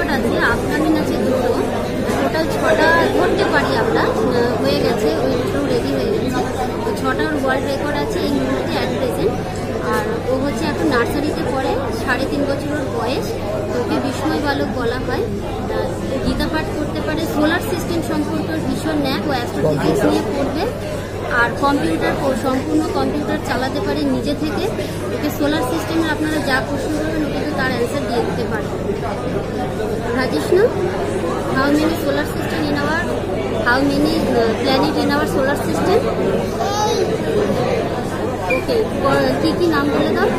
Record আছে, upcoming আছে দুটো, টোটাল 6টা ধরতে পারি আমরা, হয়ে গেছে, ওইগুলো রেডি হয়ে গেছে। তো 6টার ওয়ার্ল্ড রেকর্ড আছে এই মুহূর্তে অ্যাট প্রেজেন্ট। আর ও হচ্ছে এখন নার্সারিতে পড়ে, 3.5 বছর ওর বয়স। তো ওকে বিস্ময় বালক বলা হয়। গীতা পাঠ করতে পারে, সোলার সিস্টেম সম্পর্কে ভীষণ ন্যাক, ও অ্যাস্ট্রোফিজিক্স নিয়ে পড়বে। আর কম্পিউটার, সম্পূর্ণ কম্পিউটার চালাতে পারে নিজে থেকে। ওকে সোলার সিস্টেমের আপনারা যা প্রশ্ন করবেন ও কিন্তু তার অ্যান্সার দিয়ে দিতে পারে। রাজেশ না, how many solar system in our, how many planet in our solar system? Okay, কি কি নাম বলে দাও?